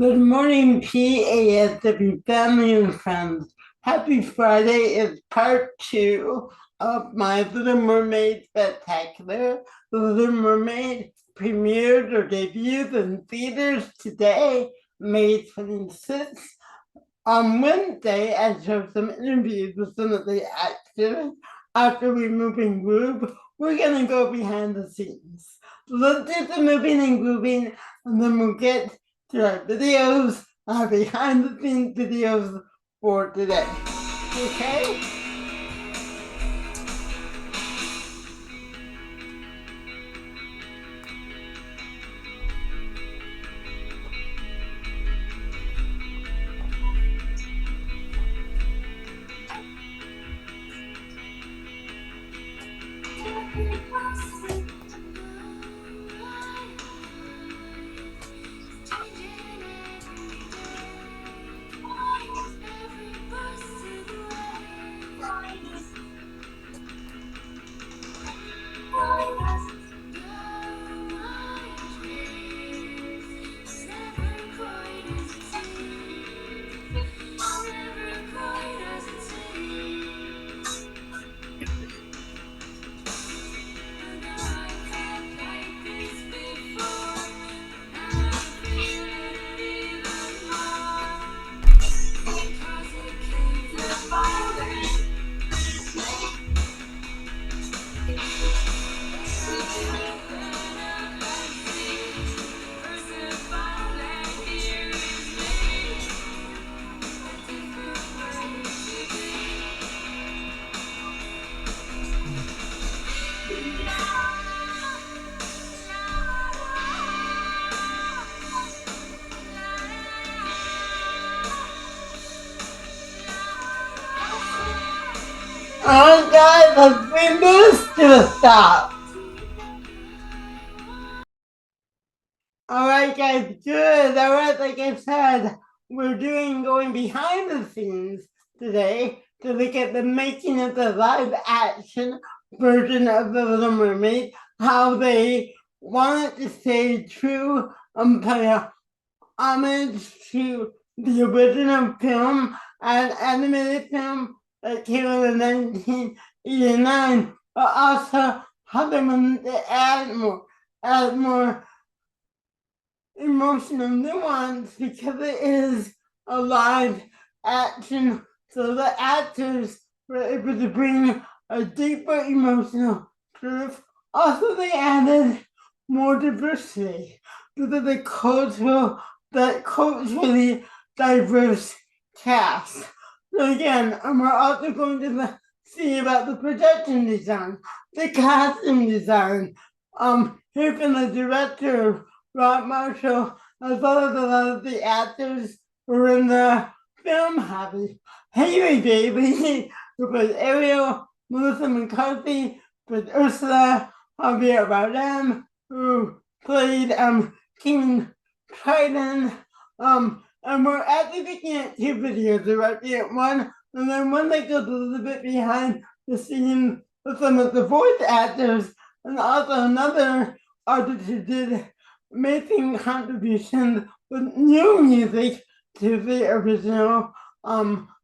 Good morning, PASW family and friends. Happy Friday is part two of my Little Mermaid Spectacular. The Little Mermaid premiered or debuted in theaters today, May 26th. On Wednesday, I showed some interviews with some of the actors. After we move and groove, we're going to go behind the scenes. Let's do some moving and grooving, and then we'll get to our videos, our behind the scenes videos for today. Okay? Alright guys, let's bring this to a stop. Alright guys, good. Alright, like I said, we're going behind the scenes today to look at the making of the live action version of The Little Mermaid, how they wanted to stay true and pay homage to the original film and animated film that came out in 1989, but also how they wanted to add more emotional nuance because it is a live action, so the actors were able to bring a deeper emotional truth. Also, they added more diversity to the culturally diverse cast. So again, we're also going to see about the production design, the costume design, here from the director, Rob Marshall, as well as a lot of the actors who were in the film hobby. Haley Bailey, who was Ariel, Melissa McCarthy, with Ursula, Javier Bardem, who played King Triton, and we're actually looking at two videos. We're actually at one, and then one that goes a little bit behind the scenes with some of the voice actors, and also another artist who did making contributions with new music to the original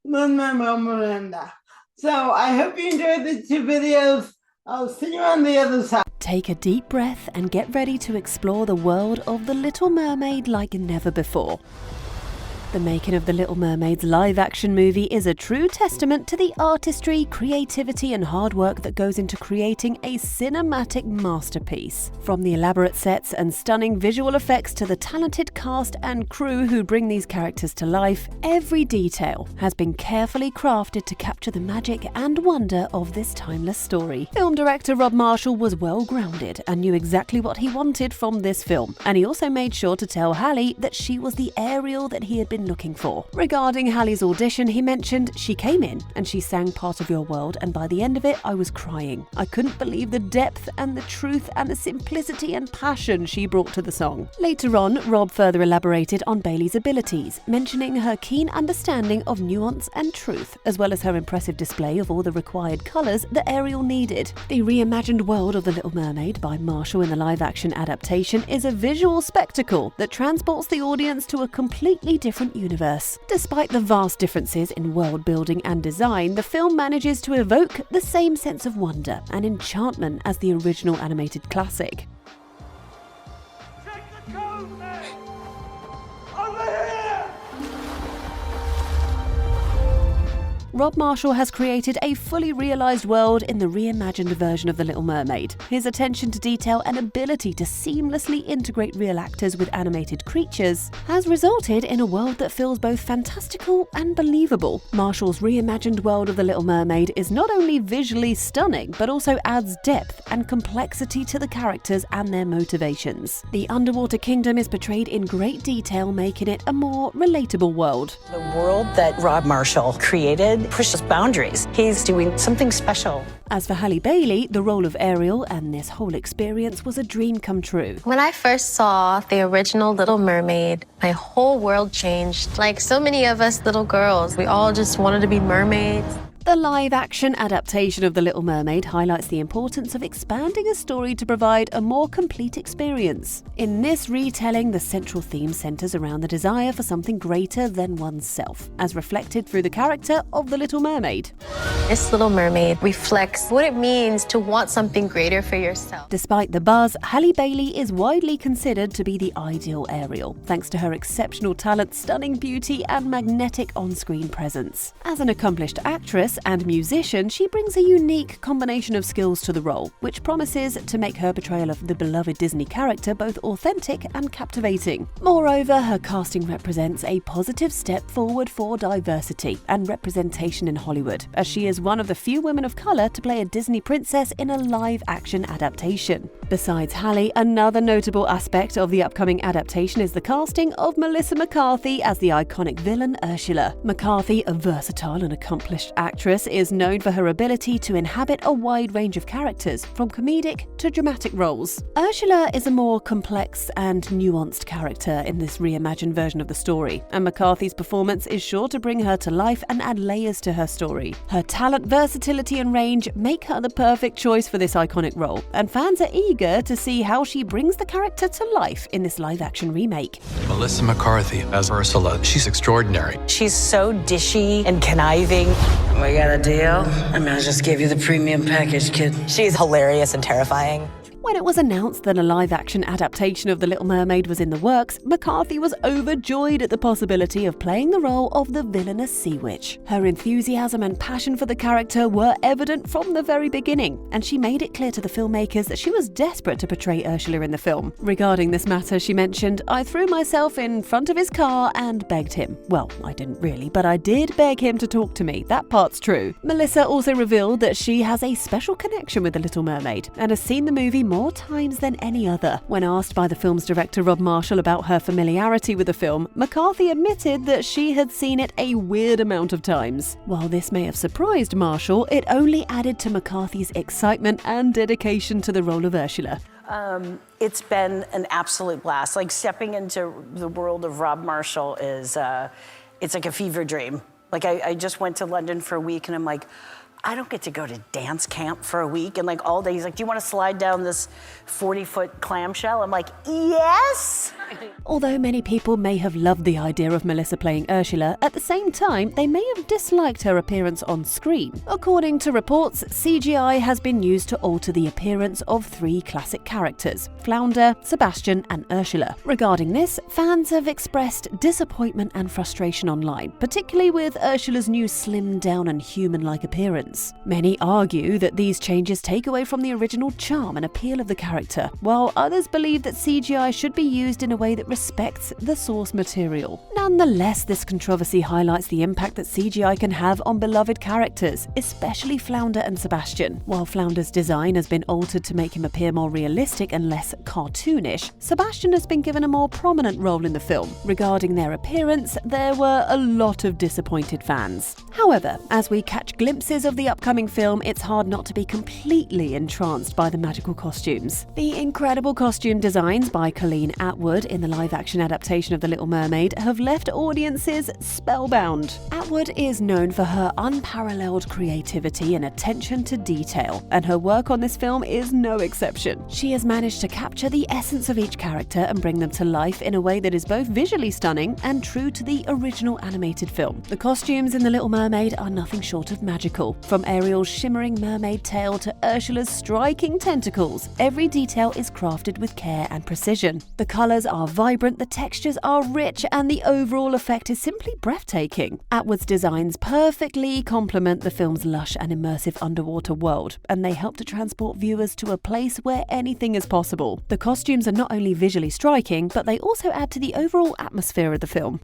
Lin-Manuel Miranda. So I hope you enjoyed the two videos. I'll see you on the other side. Take a deep breath and get ready to explore the world of The Little Mermaid like never before. The making of The Little Mermaid's live-action movie is a true testament to the artistry, creativity and hard work that goes into creating a cinematic masterpiece. From the elaborate sets and stunning visual effects to the talented cast and crew who bring these characters to life, every detail has been carefully crafted to capture the magic and wonder of this timeless story. Film director Rob Marshall was well grounded and knew exactly what he wanted from this film, and he also made sure to tell Halle that she was the Ariel that he had been been looking for. Regarding Halle's audition, he mentioned, "She came in and she sang Part of Your World, and by the end of it, I was crying. I couldn't believe the depth and the truth and the simplicity and passion she brought to the song." Later on, Rob further elaborated on Bailey's abilities, mentioning her keen understanding of nuance and truth, as well as her impressive display of all the required colours that Ariel needed. The reimagined world of The Little Mermaid by Marshall in the live-action adaptation is a visual spectacle that transports the audience to a completely different universe. Despite the vast differences in world building and design, the film manages to evoke the same sense of wonder and enchantment as the original animated classic. Check the code, man! Over here! Rob Marshall has created a fully realised world in the reimagined version of The Little Mermaid. His attention to detail and ability to seamlessly integrate real actors with animated creatures has resulted in a world that feels both fantastical and believable. Marshall's reimagined world of The Little Mermaid is not only visually stunning, but also adds depth and complexity to the characters and their motivations. The underwater kingdom is portrayed in great detail, making it a more relatable world. The world that Rob Marshall created pushes boundaries. He's doing something special. As for Halle Bailey, the role of Ariel and this whole experience was a dream come true. When I first saw the original Little Mermaid, my whole world changed. Like so many of us little girls, we all just wanted to be mermaids. The live-action adaptation of The Little Mermaid highlights the importance of expanding a story to provide a more complete experience. In this retelling, the central theme centers around the desire for something greater than oneself, as reflected through the character of The Little Mermaid. This Little Mermaid reflects what it means to want something greater for yourself. Despite the buzz, Halle Bailey is widely considered to be the ideal Ariel, thanks to her exceptional talent, stunning beauty, and magnetic on-screen presence. As an accomplished actress and musician, she brings a unique combination of skills to the role, which promises to make her portrayal of the beloved Disney character both authentic and captivating. Moreover, her casting represents a positive step forward for diversity and representation in Hollywood, as she is one of the few women of color to play a Disney princess in a live-action adaptation. Besides Halle, another notable aspect of the upcoming adaptation is the casting of Melissa McCarthy as the iconic villain Ursula. McCarthy, a versatile and accomplished actress, is known for her ability to inhabit a wide range of characters, from comedic to dramatic roles. Ursula is a more complex and nuanced character in this reimagined version of the story, and McCarthy's performance is sure to bring her to life and add layers to her story. Her talent, versatility, and range make her the perfect choice for this iconic role, and fans are eager to see how she brings the character to life in this live-action remake. Melissa McCarthy as Ursula. She's extraordinary. She's so dishy and conniving. We got a deal? I mean, I just gave you the premium package, kid. She's hilarious and terrifying. When it was announced that a live-action adaptation of The Little Mermaid was in the works, McCarthy was overjoyed at the possibility of playing the role of the villainous sea witch. Her enthusiasm and passion for the character were evident from the very beginning, and she made it clear to the filmmakers that she was desperate to portray Ursula in the film. Regarding this matter, she mentioned, "I threw myself in front of his car and begged him. Well, I didn't really, but I did beg him to talk to me. That part's true." Melissa also revealed that she has a special connection with The Little Mermaid and has seen the movie more times than any other. When asked by the film's director Rob Marshall about her familiarity with the film, McCarthy admitted that she had seen it a weird amount of times. While this may have surprised Marshall, it only added to McCarthy's excitement and dedication to the role of Ursula. It's been an absolute blast. Like, stepping into the world of Rob Marshall is, it's like a fever dream. Like, I just went to London for a week, and I'm like, I don't get to go to dance camp for a week and like all day. He's like, "Do you want to slide down this 40-foot clamshell?" I'm like, yes! Although many people may have loved the idea of Melissa playing Ursula, at the same time, they may have disliked her appearance on screen. According to reports, CGI has been used to alter the appearance of 3 classic characters, Flounder, Sebastian, and Ursula. Regarding this, fans have expressed disappointment and frustration online, particularly with Ursula's new slimmed down and human-like appearance. Many argue that these changes take away from the original charm and appeal of the character, while others believe that CGI should be used in a way that respects the source material. Nonetheless, this controversy highlights the impact that CGI can have on beloved characters, especially Flounder and Sebastian. While Flounder's design has been altered to make him appear more realistic and less cartoonish, Sebastian has been given a more prominent role in the film. Regarding their appearance, there were a lot of disappointed fans. However, as we catch glimpses of the upcoming film, it's hard not to be completely entranced by the magical costumes. The incredible costume designs by Colleen Atwood in the live-action adaptation of The Little Mermaid have left audiences spellbound. Atwood is known for her unparalleled creativity and attention to detail, and her work on this film is no exception. She has managed to capture the essence of each character and bring them to life in a way that is both visually stunning and true to the original animated film. The costumes in The Little Mermaid are nothing short of magical. From Ariel's shimmering mermaid tail to Ursula's striking tentacles, every detail is crafted with care and precision. The colours are vibrant, the textures are rich, and the overall effect is simply breathtaking. Atwood's designs perfectly complement the film's lush and immersive underwater world, and they help to transport viewers to a place where anything is possible. The costumes are not only visually striking, but they also add to the overall atmosphere of the film.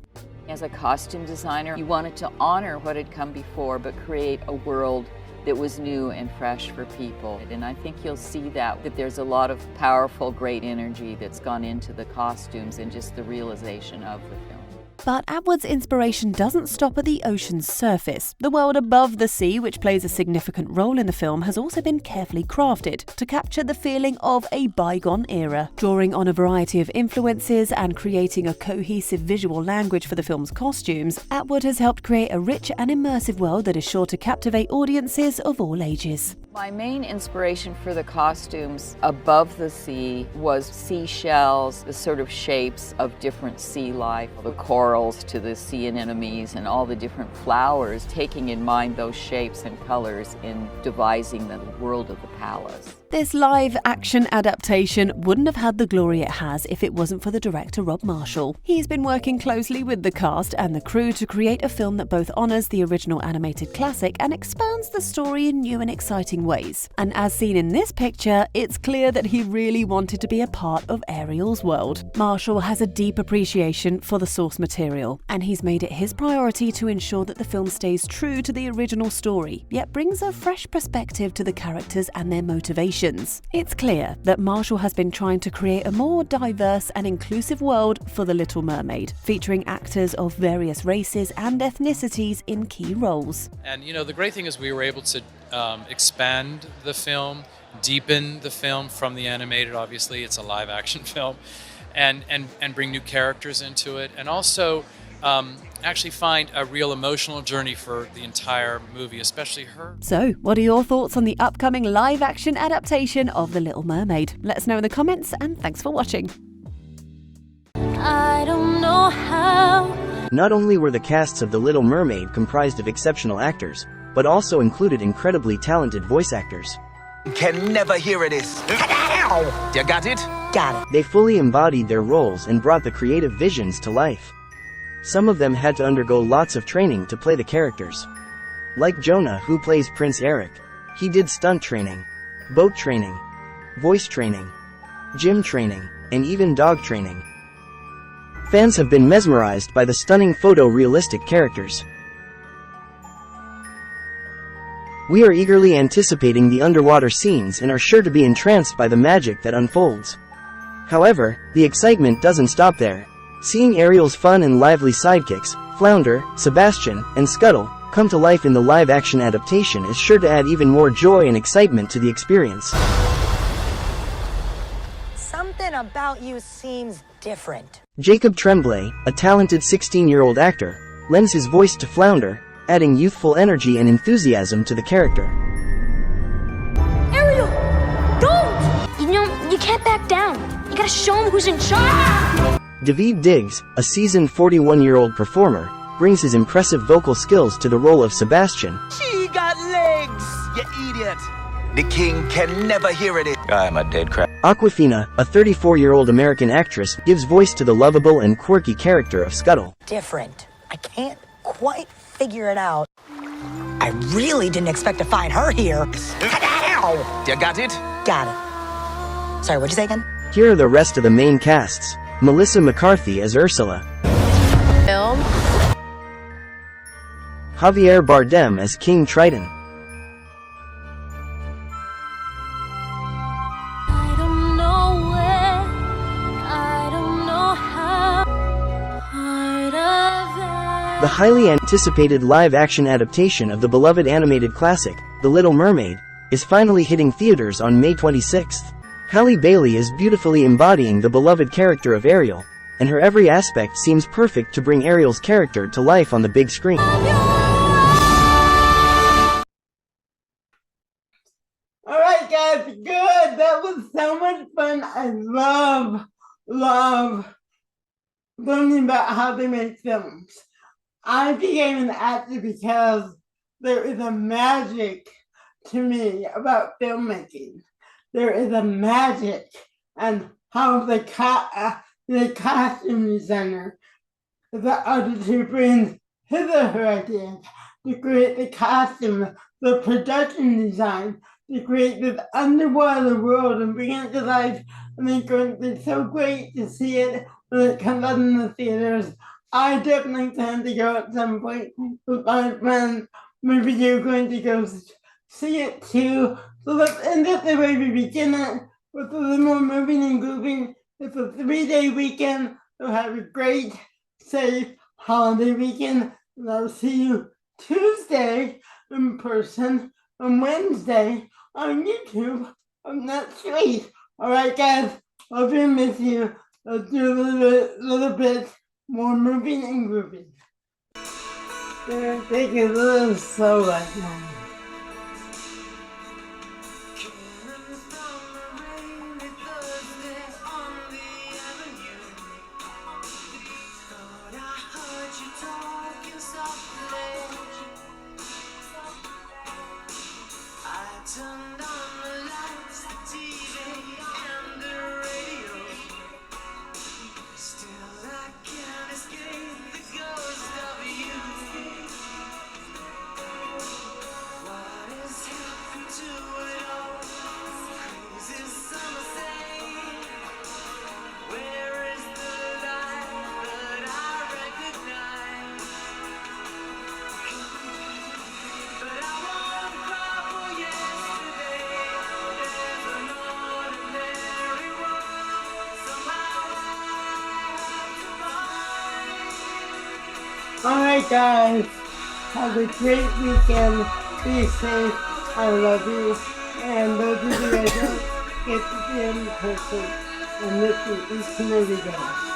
As a costume designer, you wanted to honor what had come before, but create a world that was new and fresh for people. And I think you'll see that there's a lot of powerful, great energy that's gone into the costumes and just the realization of the film. But Atwood's inspiration doesn't stop at the ocean's surface. The world above the sea, which plays a significant role in the film, has also been carefully crafted to capture the feeling of a bygone era. Drawing on a variety of influences and creating a cohesive visual language for the film's costumes, Atwood has helped create a rich and immersive world that is sure to captivate audiences of all ages. My main inspiration for the costumes above the sea was seashells, the sort of shapes of different sea life, the corals to the sea anemones and all the different flowers, taking in mind those shapes and colors in devising the world of the palace. This live-action adaptation wouldn't have had the glory it has if it wasn't for the director Rob Marshall. He's been working closely with the cast and the crew to create a film that both honours the original animated classic and expands the story in new and exciting ways. And as seen in this picture, it's clear that he really wanted to be a part of Ariel's world. Marshall has a deep appreciation for the source material, and he's made it his priority to ensure that the film stays true to the original story, yet brings a fresh perspective to the characters and their motivations. It's clear that Marshall has been trying to create a more diverse and inclusive world for The Little Mermaid, featuring actors of various races and ethnicities in key roles. And you know, the great thing is we were able to expand the film, deepen the film from the animated. Obviously, it's a live action film, and bring new characters into it, and also actually find a real emotional journey for the entire movie, especially her. So, what are your thoughts on the upcoming live-action adaptation of The Little Mermaid? Let us know in the comments, and thanks for watching. I don't know how. Not only were the casts of The Little Mermaid comprised of exceptional actors, but also included incredibly talented voice actors. Can never hear this. You got it? Got it. They fully embodied their roles and brought the creative visions to life. Some of them had to undergo lots of training to play the characters. Like Jonah, who plays Prince Eric. He did stunt training, boat training, voice training, gym training, and even dog training. Fans have been mesmerized by the stunning photo-realistic characters. We are eagerly anticipating the underwater scenes and are sure to be entranced by the magic that unfolds. However, the excitement doesn't stop there. Seeing Ariel's fun and lively sidekicks, Flounder, Sebastian, and Scuttle, come to life in the live-action adaptation is sure to add even more joy and excitement to the experience. Something about you seems different. Jacob Tremblay, a talented 16-year-old actor, lends his voice to Flounder, adding youthful energy and enthusiasm to the character. Ariel, don't! You can't back down. You gotta show him who's in charge. Daveed Diggs, a seasoned 41-year-old performer, brings his impressive vocal skills to the role of Sebastian. She got legs, you idiot. The king can never hear it. I'm a dead crap. Awkwafina, a 34-year-old American actress, gives voice to the lovable and quirky character of Scuttle. Different. I can't quite figure it out. I really didn't expect to find her here. You got it? Got it. Sorry, what'd you say again? Here are the rest of the main casts. Melissa McCarthy as Ursula, Film. Javier Bardem as King Triton, the highly anticipated live-action adaptation of the beloved animated classic, The Little Mermaid, is finally hitting theaters on May 26th. Halle Bailey is beautifully embodying the beloved character of Ariel, and her every aspect seems perfect to bring Ariel's character to life on the big screen. Alright guys, good! That was so much fun. I love learning about how they make films. I became an actor because there is a magic to me about filmmaking. There is a magic and how the costume designer, the artist who brings his or her ideas to create the costume, the production design, to create this underwater world and bring it to life. And it's so great to see it when it comes out in the theaters. I definitely plan to go at some point with my friends. Maybe you're going to go see it too. So let's end it the way we begin it, with a little more moving and grooving. It's a 3-day weekend, so have a great, safe holiday weekend. And I'll see you Tuesday in person and Wednesday on YouTube of next week. Alright guys, love you and miss you. Let's do a little bit more moving and grooving. Take it a little slow right now. Alright guys, have a great weekend, be safe, I love you, and those of you that don't get to see in person, and listen each and every day.